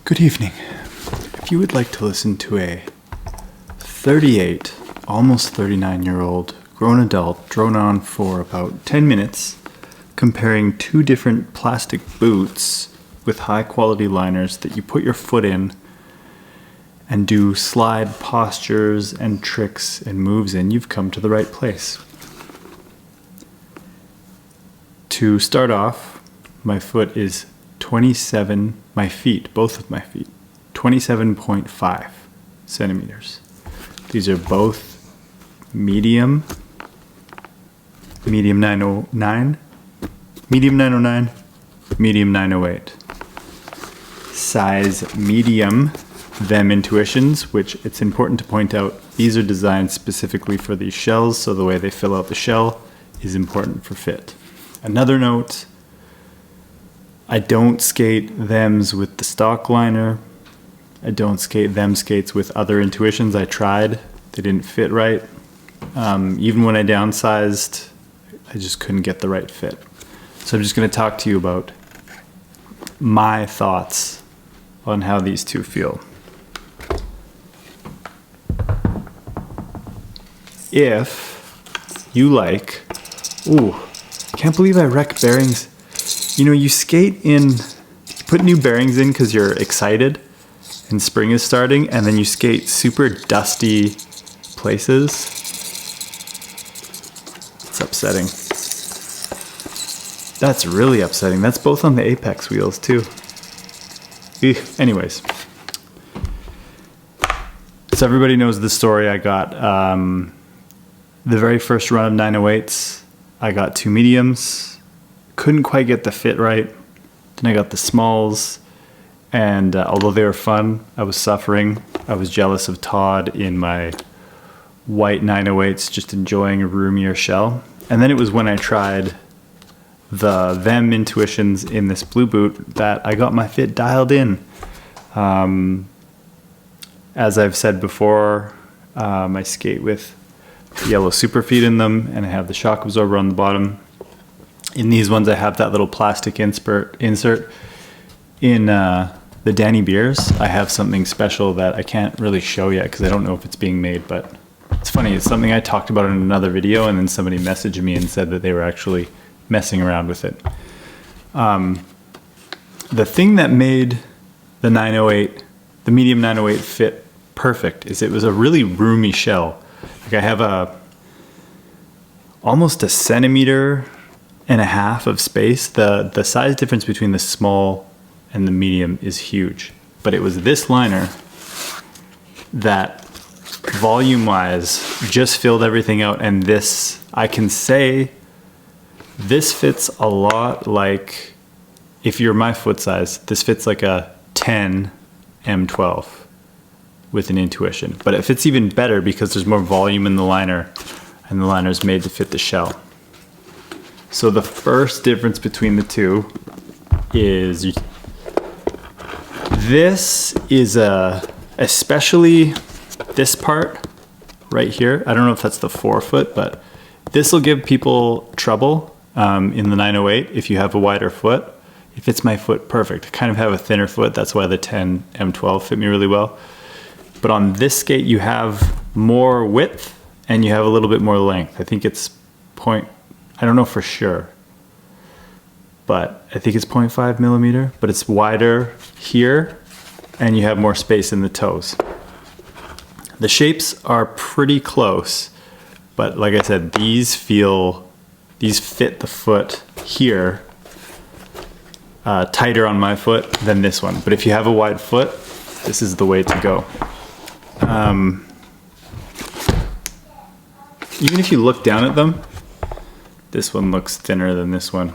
Good evening. If you would like to listen to a 38, almost 39-year-old grown adult drone on for about 10 minutes comparing two different plastic boots with high quality liners that you put your foot in and do slide postures and tricks and moves in, you've come to the right place. To start off, my foot is 27, my feet, both of my feet, 27.5 centimeters. These are both medium 909, medium 909, medium 908. Size medium, them Intuitions, which it's important to point out, these are designed specifically for these shells, so the way they fill out the shell is important for fit. Another note, I don't skate thems with the stock liner. I don't skate them skates with other Intuitions. I tried, they didn't fit right. Even when I downsized, I just couldn't get the right fit. So I'm just going to talk to you about my thoughts on how these two feel. If you like, can't believe I wreck bearings. You know, you skate in, you put new bearings in because you're excited and spring is starting, and then you skate super dusty places. It's upsetting. That's really upsetting. That's both on the Apex wheels too. Anyways. So everybody knows the story. I got the very first run of 908s. I got two mediums. Couldn't quite get the fit right. Then I got the smalls. And although they were fun, I was suffering. I was jealous of Todd in my white 908s, just enjoying a roomier shell. And then it was when I tried them Intuitions in this blue boot that I got my fit dialed in. As I've said before, I skate with yellow Superfeet in them, and I have the shock absorber on the bottom. In these ones, I have that little plastic insert. In the Danny Beers, I have something special that I can't really show yet because I don't know if it's being made, but it's funny. It's something I talked about in another video, and then somebody messaged me and said that they were actually messing around with it. The thing that made the 908, the medium 908 fit perfect is it was a really roomy shell. Like I have almost 1.5 centimeters of space. The size difference between the small and the medium is huge, but it was this liner that volume wise just filled everything out. And this, I can say this fits a lot like, if you're my foot size, this fits like a 10 M12 with an Intuition, but it fits even better because there's more volume in the liner and the liner is made to fit the shell. So the first difference between the two is this is especially this part right here. I don't know if that's the forefoot, but this will give people trouble in the 908 if you have a wider foot. It fits my foot perfect. I kind of have a thinner foot. That's why the 10 M12 fit me really well. But on this skate, you have more width and you have a little bit more length. I think it's I don't know for sure, but I think it's 0.5 millimeter, but it's wider here and you have more space in the toes. The shapes are pretty close, but like I said, these fit the foot here tighter on my foot than this one. But if you have a wide foot, this is the way to go. Even if you look down at them, this one looks thinner than this one.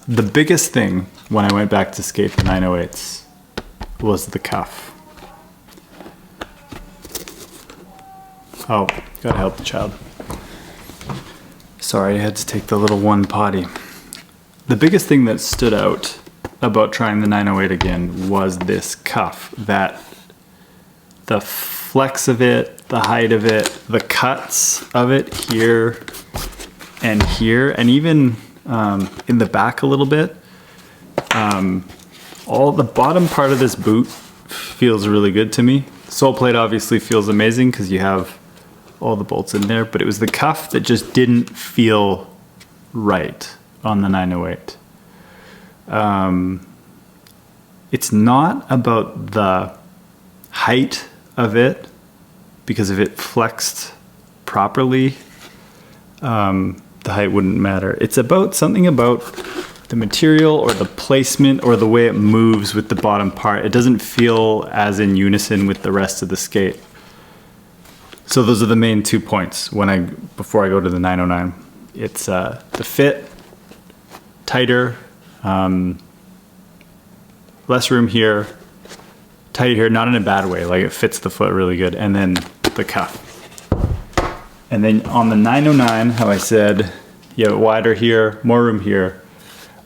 The biggest thing when I went back to skate the 908s was the cuff. Oh, gotta help the child. Sorry, I had to take the little one potty. The biggest thing that stood out about trying the 908 again was this cuff. That the flex of it, the height of it, the cuts of it here and here, and even in the back a little bit. all the bottom part of this boot feels really good to me. Sole plate obviously feels amazing because you have all the bolts in there, but it was the cuff that just didn't feel right on the 908. It's not about the height of it, because if it flexed properly, the height wouldn't matter. It's about something about the material or the placement or the way it moves with the bottom part. It doesn't feel as in unison with the rest of the skate. So those are the main 2 points before I go to the 909. It's the fit, tighter, less room here, tighter here, not in a bad way, like it fits the foot really good, and then the cuff. And then on the 909, how I said, you have it wider here, more room here.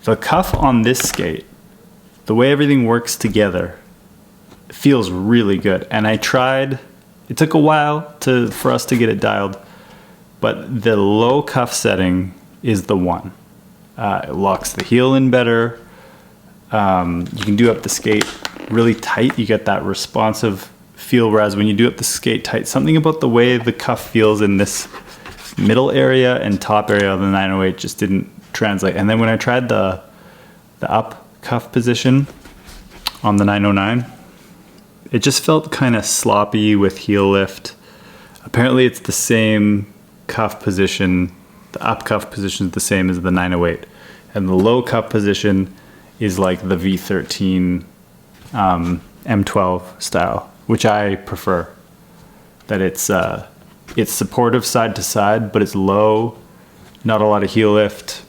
The cuff on this skate, the way everything works together, feels really good. And I tried, it took a while for us to get it dialed, but the low cuff setting is the one. It locks the heel in better. You can do up the skate really tight. You get that responsive feel, whereas when you do up the skate tight, something about the way the cuff feels in this middle area and top area of the 908 just didn't translate. And then when I tried the up cuff position on the 909, it just felt kind of sloppy with heel lift. Apparently it's the same cuff position, the up cuff position is the same as the 908, and the low cuff position is like the V13 M12 style, which I prefer. That it's supportive side to side, but it's low, not a lot of heel lift,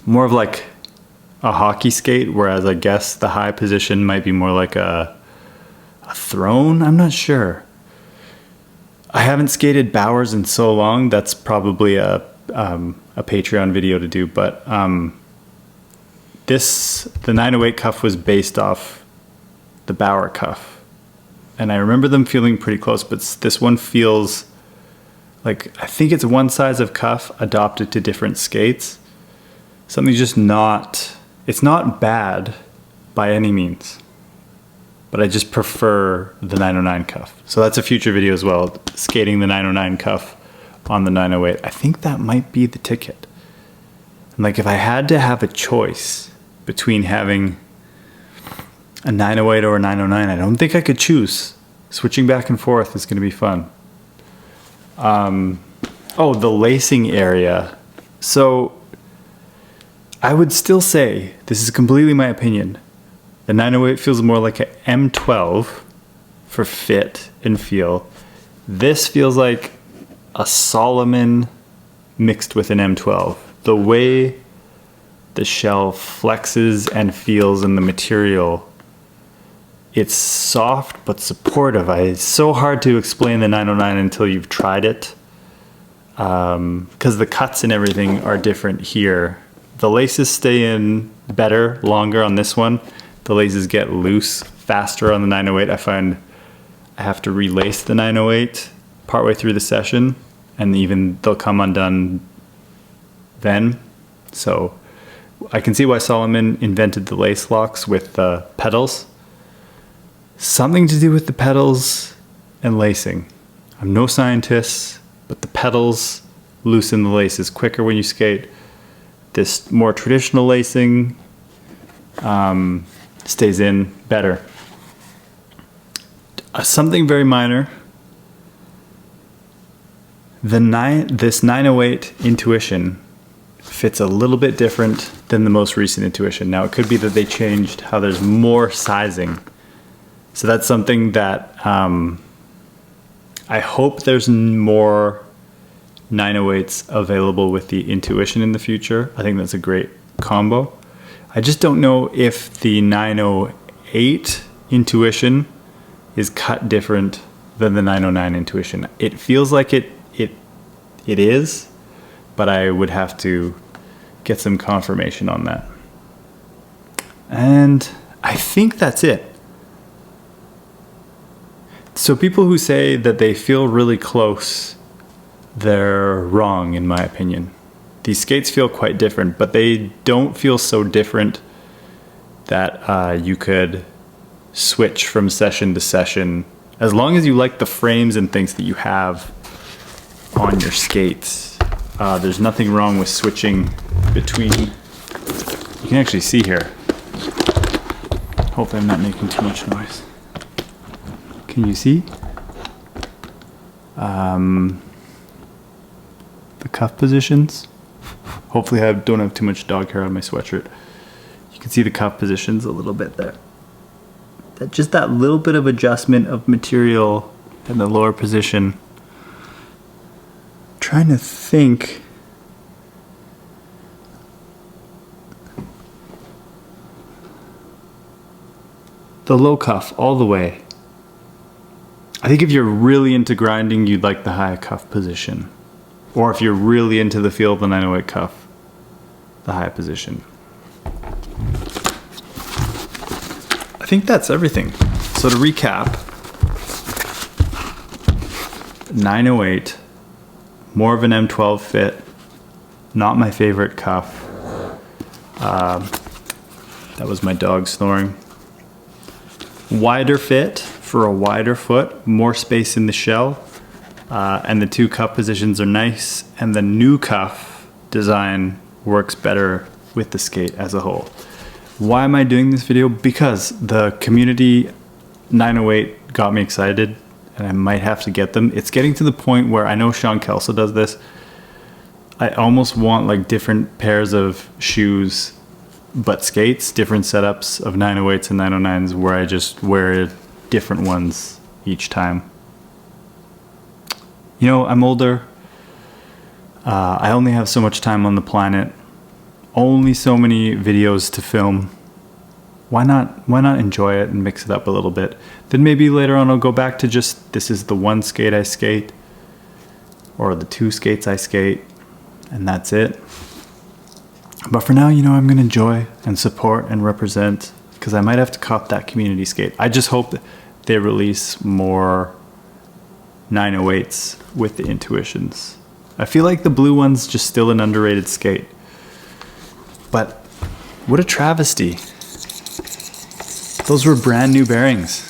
more of like a hockey skate, whereas I guess the high position might be more like a throne. I'm not sure. I haven't skated Bowers in so long. That's probably a Patreon video to do, but the 908 cuff was based off the Bauer cuff, and I remember them feeling pretty close, but this one feels like, I think it's one size of cuff adopted to different skates. Something's just not, it's not bad by any means, but I just prefer the 909 cuff. So that's a future video as well, skating the 909 cuff on the 908. I think that might be the ticket. And like, if I had to have a choice between having a 908 or a 909, I don't think I could choose. Switching back and forth is going to be fun. Oh, the lacing area. So I would still say, this is completely my opinion, the 908 feels more like an M12 for fit and feel. This feels like a Solomon mixed with an M12. The way the shell flexes and feels in the material, it's soft but supportive. It's so hard to explain the 909 until you've tried it, because the cuts and everything are different here. The laces stay in better, longer on this one. The laces get loose faster on the 908. I find I have to relace the 908 partway through the session, and even they'll come undone then. So I can see why Solomon invented the lace locks with the pedals. Something to do with the pedals and lacing. I'm no scientist, but the pedals loosen the laces quicker when you skate. This more traditional lacing stays in better. Something very minor. This 908 Intuition fits a little bit different than the most recent Intuition. Now, it could be that they changed how there's more sizing. So that's something that I hope there's more 908s available with the Intuition in the future. I think that's a great combo. I just don't know if the 908 Intuition is cut different than the 909 Intuition. It feels like it is, but I would have to get some confirmation on that. And I think that's it. So people who say that they feel really close, they're wrong in my opinion. These skates feel quite different, but they don't feel so different that you could switch from session to session as long as you like the frames and things that you have on your skates. There's nothing wrong with switching between. You can actually see here. Hopefully I'm not making too much noise. Can you see? The cuff positions. Hopefully I don't have too much dog hair on my sweatshirt. You can see the cuff positions a little bit there. Just that little bit of adjustment of material in the lower position. I'm trying to think. The low cuff all the way. I think if you're really into grinding, you'd like the high cuff position. Or if you're really into the feel of the 908 cuff, the high position. I think that's everything. So to recap, 908, more of an M12 fit, not my favorite cuff. That was my dog snoring. Wider fit for a wider foot, more space in the shell, and the two cuff positions are nice, and the new cuff design works better with the skate as a whole. Why am I doing this video? Because the Community 908 got me excited, and I might have to get them. It's getting to the point where I know Sean Kelso does this. I almost want like different pairs of shoes, but skates, different setups of 908s and 909s where I just wear different ones each time. You know, I'm older. I only have so much time on the planet. Only so many videos to film. Why not enjoy it and mix it up a little bit? Then maybe later on I'll go back to just, this is the one skate I skate, or the two skates I skate, and that's it. But for now, you know, I'm gonna enjoy and support and represent, because I might have to cop that Community skate. I just hope that they release more 908s with the Intuitions. I feel like the blue one's just still an underrated skate. But what a travesty. Those were brand new bearings.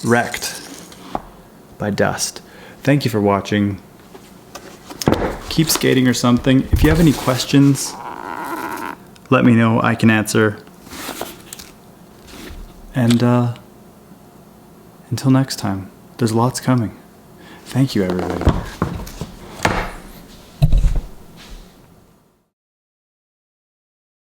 Wrecked by dust. Thank you for watching. Keep skating or something. If you have any questions, let me know. I can answer. And until next time, there's lots coming. Thank you, everybody.